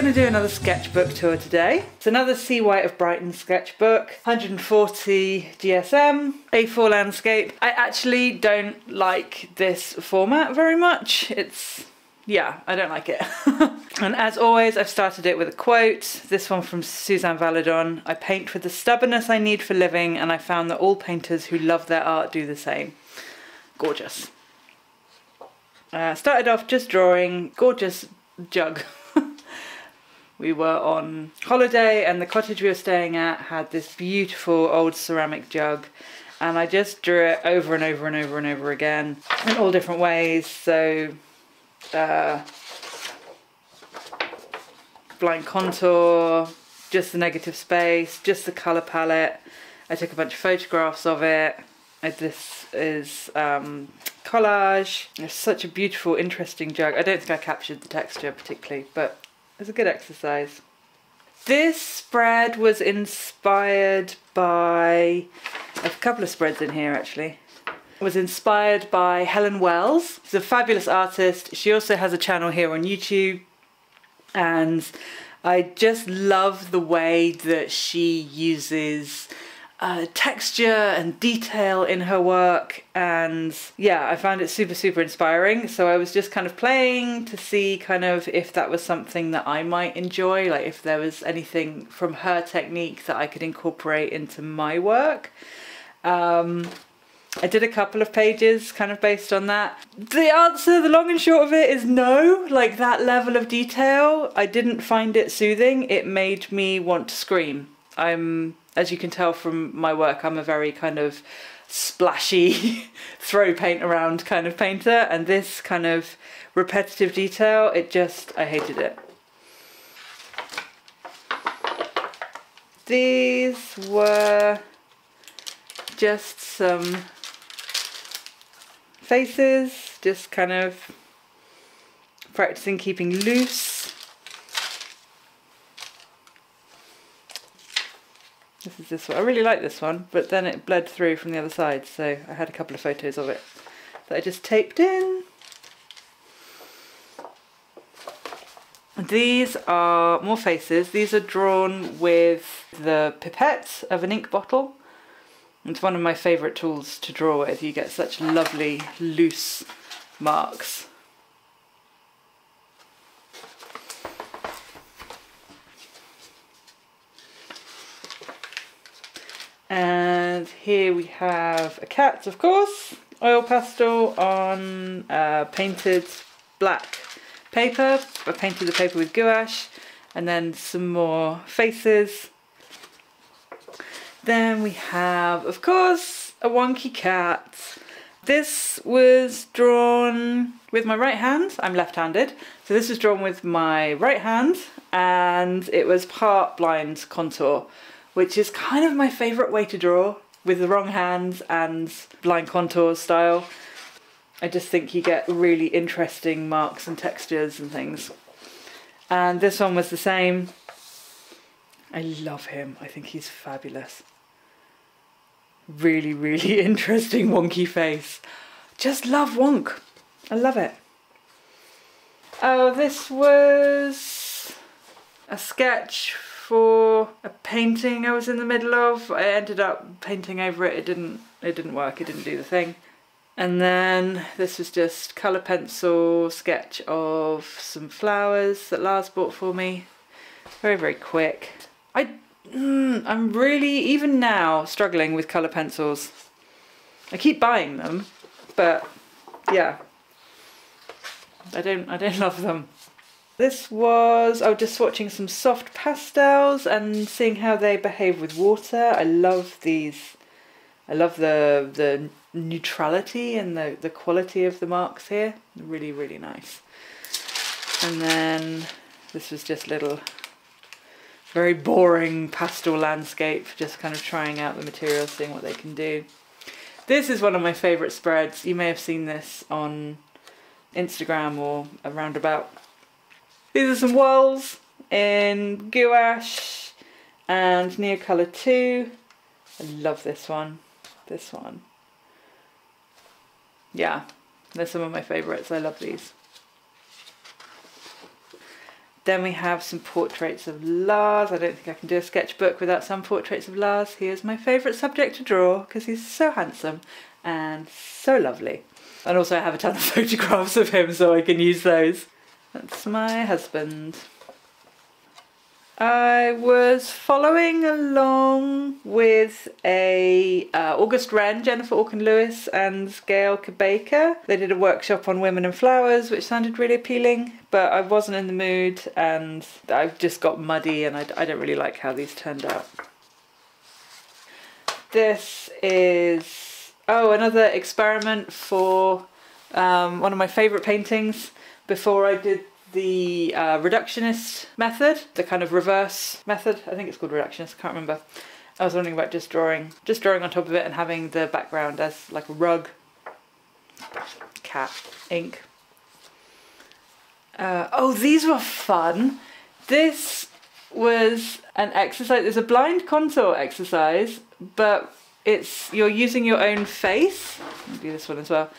going to do another sketchbook tour today. It's another Sea White of Brighton sketchbook, 140 GSM, A4 landscape. I actually don't like this format very much. Yeah, I don't like it. And as always, I've started it with a quote. This one from Suzanne Valadon. I paint with the stubbornness I need for living, and I found that all painters who love their art do the same. Gorgeous. Started off just drawing gorgeous jug. We were on holiday and the cottage we were staying at had this beautiful old ceramic jug, and I just drew it over and over and over and over again in all different ways. So blind contour, just the negative space, just the colour palette. I took a bunch of photographs of it. This is collage. It's such a beautiful, interesting jug. I don't think I captured the texture particularly, but it's a good exercise. This spread was inspired by, I have a couple of spreads in here actually. It was inspired by Helen Wells. She's a fabulous artist. She also has a channel here on YouTube, and I just love the way that she uses texture and detail in her work, and yeah, I found it super inspiring. So I was just kind of playing to see kind of if that was something that I might enjoy, like if there was anything from her technique that I could incorporate into my work. I did a couple of pages kind of based on that. The answer, the long and short of it, is no. Like, that level of detail, I didn't find it soothing. It made me want to scream. As you can tell from my work, I'm a very kind of splashy, throw paint around kind of painter, and this kind of repetitive detail, I hated it. These were just some faces, just kind of practicing keeping loose. This is this one. I really like this one, but then it bled through from the other side, so I had a couple of photos of it that I just taped in. These are more faces. These are drawn with the pipette of an ink bottle. It's one of my favourite tools to draw with. You get such lovely loose marks. And here we have a cat, of course, oil pastel on painted black paper. I painted the paper with gouache, and then some more faces. Then we have, of course, a wonky cat. This was drawn with my right hand. I'm left-handed, so this was drawn with my right hand, and it was part blind contour, which is kind of my favourite way to draw, with the wrong hand and blind contour style. I just think you get really interesting marks and textures and things. And this one was the same. I love him. I think he's fabulous. Really interesting wonky face. Just love wonk. I love it. Oh, this was a sketch for a painting I was in the middle of. I ended up painting over it. It didn't work. It didn't do the thing. And then this was just colour pencil sketch of some flowers that Lars bought for me. Very quick. I'm really, even now, struggling with colour pencils. I keep buying them, but yeah, I don't love them. This was, just swatching some soft pastels and seeing how they behave with water. I love these. I love the neutrality and the quality of the marks here. Really nice. And then this was just little, very boring pastel landscape, just kind of trying out the materials, seeing what they can do. This is one of my favourite spreads. You may have seen this on Instagram or around about. These are some walls in gouache and Neocolor 2. I love this one. This one. Yeah, they're some of my favourites. I love these. Then we have some portraits of Lars. I don't think I can do a sketchbook without some portraits of Lars. He is my favourite subject to draw because he's so handsome and so lovely. And also I have a ton of photographs of him so I can use those. That's my husband. I was following along with a August Wren, Jennifer Orkin-Lewis and Gail Baker. They did a workshop on women and flowers which sounded really appealing, but I wasn't in the mood and I just got muddy and I don't really like how these turned out. This is, oh, another experiment for one of my favourite paintings before I did the reductionist method, the kind of reverse method. I think it's called reductionist, I can't remember. I was wondering about just drawing on top of it and having the background as like a rug. Cat ink. Oh, these were fun. This was an exercise, it's a blind contour exercise, but you're using your own face. I'll do this one as well.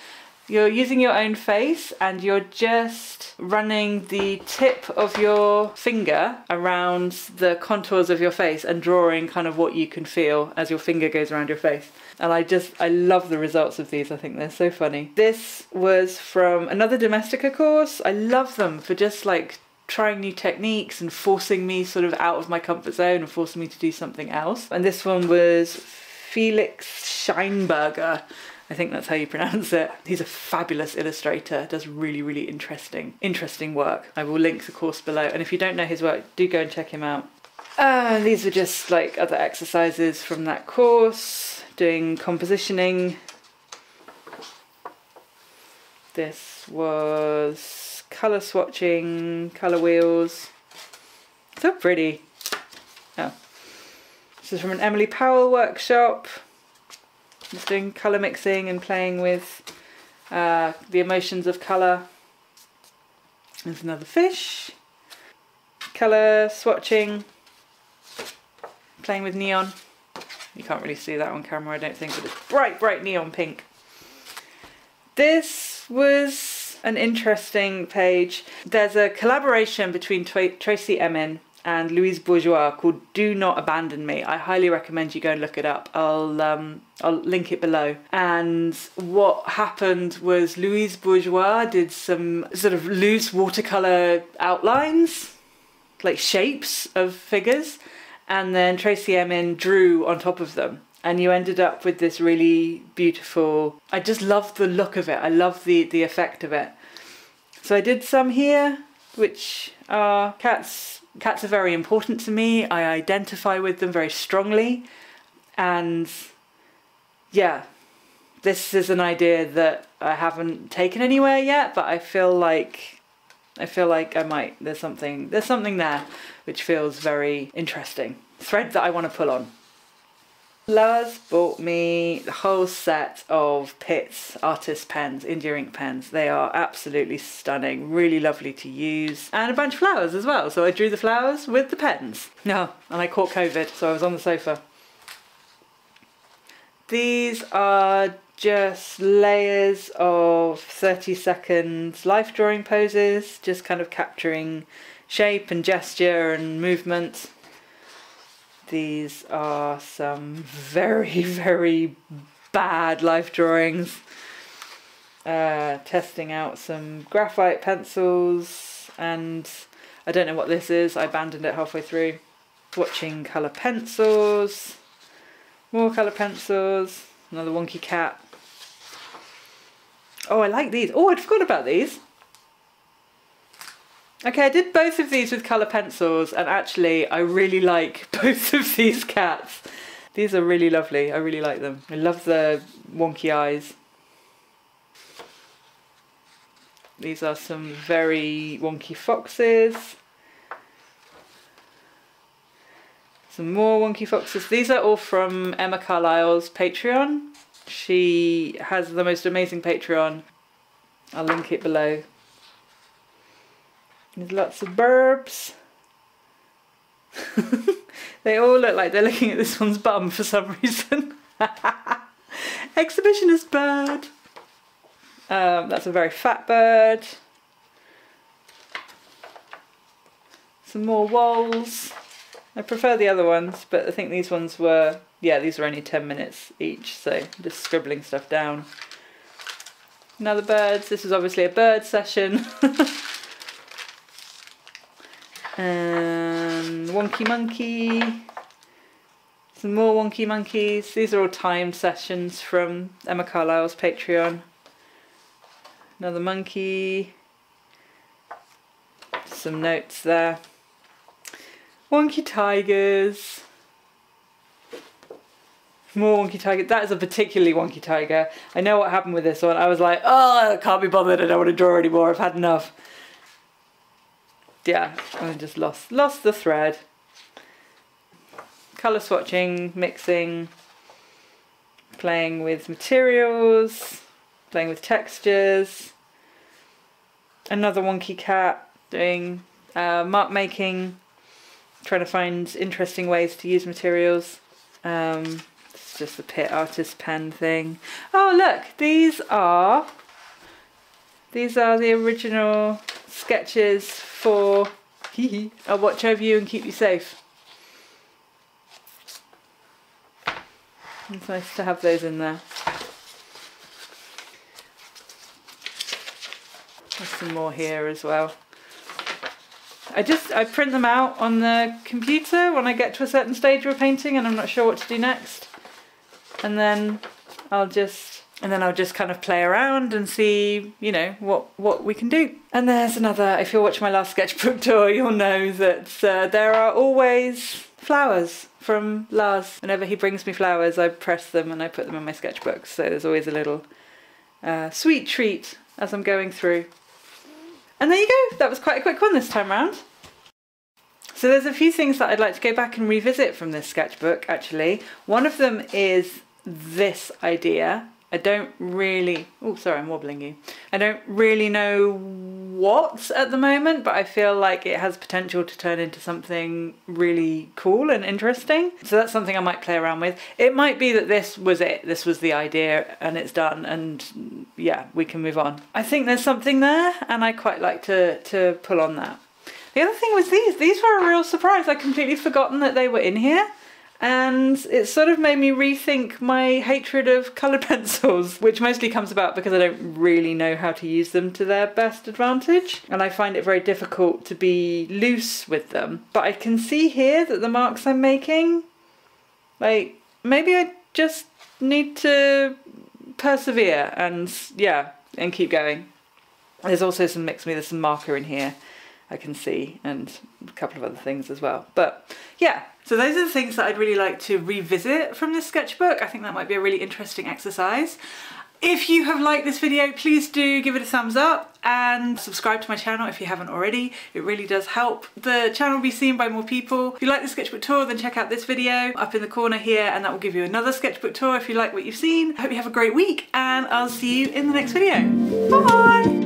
You're using your own face and you're just running the tip of your finger around the contours of your face and drawing kind of what you can feel as your finger goes around your face. And I love the results of these. I think they're so funny. This was from another Domestica course. I love them for just like trying new techniques and forcing me sort of out of my comfort zone and forcing me to do something else. And this one was Felix Scheinberger. I think that's how you pronounce it. He's a fabulous illustrator, does really, really interesting work. I will link the course below, and if you don't know his work, do go and check him out. These are just like other exercises from that course, doing compositioning. This was colour swatching, colour wheels. So pretty. Oh. This is from an Emily Powell workshop. Just doing colour mixing and playing with the emotions of colour. There's another fish. Colour swatching. Playing with neon. You can't really see that on camera, I don't think, but it's bright, bright neon pink. This was an interesting page. There's a collaboration between Tracy Emin and Louise Bourgeois called Do Not Abandon Me. I highly recommend you go and look it up. I'll link it below. And what happened was Louise Bourgeois did some sort of loose watercolour outlines, like shapes of figures, and then Tracy Emin drew on top of them. And you ended up with this really beautiful, I just love the look of it. I love the effect of it. So I did some here, which are cats. Cats are very important to me. I identify with them very strongly. And yeah, this is an idea that I haven't taken anywhere yet, but I feel like I might. There's something there which feels very interesting. Thread that I want to pull on. Lars bought me the whole set of Pitt's artist pens, India ink pens. They are absolutely stunning, really lovely to use. And a bunch of flowers as well, so I drew the flowers with the pens. No, and I caught COVID, so I was on the sofa. These are just layers of 30-second life drawing poses, just kind of capturing shape and gesture and movement. These are some very, very bad life drawings. Testing out some graphite pencils, and I don't know what this is, I abandoned it halfway through. Swatching colour pencils, more colour pencils, another wonky cat. Oh, I like these. Oh, I'd forgot about these. Okay, I did both of these with colour pencils, and actually I really like both of these cats. These are really lovely, I really like them. I love the wonky eyes. These are some very wonky foxes. Some more wonky foxes. These are all from Emma Carlisle's Patreon. She has the most amazing Patreon. I'll link it below. There's lots of burbs. They all look like they're looking at this one's bum for some reason. Exhibitionist bird. That's a very fat bird. Some more walls. I prefer the other ones, but I think these ones were, yeah, these were only 10 minutes each, so just scribbling stuff down. Another birds. This is obviously a bird session. And wonky monkey. Some more wonky monkeys. These are all timed sessions from Emma Carlisle's Patreon. Another monkey. Some notes there. Wonky tigers. More wonky tiger. That is a particularly wonky tiger. I know what happened with this one. I was like, oh, I can't be bothered. I don't want to draw anymore. I've had enough. Yeah, I just lost the thread. Colour swatching, mixing, playing with materials, playing with textures. Another wonky cat doing mark making, trying to find interesting ways to use materials. It's just the Pitt artist pen thing. Oh look, these are the original sketches for I'll watch over you and keep you safe. It's nice to have those in there. There's some more here as well. I print them out on the computer when I get to a certain stage of a painting and I'm not sure what to do next. And then I'll just kind of play around and see, you know, what we can do. And there's another, if you're watching my last sketchbook tour, you'll know that there are always flowers from Lars. Whenever he brings me flowers, I press them and I put them in my sketchbooks. So there's always a little sweet treat as I'm going through. And there you go, that was quite a quick one this time round. So there's a few things that I'd like to go back and revisit from this sketchbook, actually. One of them is this idea. I don't really, oh sorry, I'm wobbling you. I don't really know what at the moment, but I feel like it has potential to turn into something really cool and interesting. So that's something I might play around with. It might be that this was it, this was the idea and it's done and yeah, we can move on. I think there's something there and I quite like to pull on that. The other thing was these were a real surprise. I'd completely forgotten that they were in here. And it sort of made me rethink my hatred of coloured pencils, which mostly comes about because I don't really know how to use them to their best advantage. And I find it very difficult to be loose with them. But I can see here that the marks I'm making, like, maybe I just need to persevere and, yeah, and keep going. There's also some there's some marker in here I can see, and a couple of other things as well. But yeah, so those are the things that I'd really like to revisit from this sketchbook. I think that might be a really interesting exercise. If you have liked this video, please do give it a thumbs up and subscribe to my channel if you haven't already. It really does help the channel be seen by more people. If you like the sketchbook tour, then check out this video up in the corner here and that will give you another sketchbook tour if you like what you've seen. I hope you have a great week and I'll see you in the next video. Bye!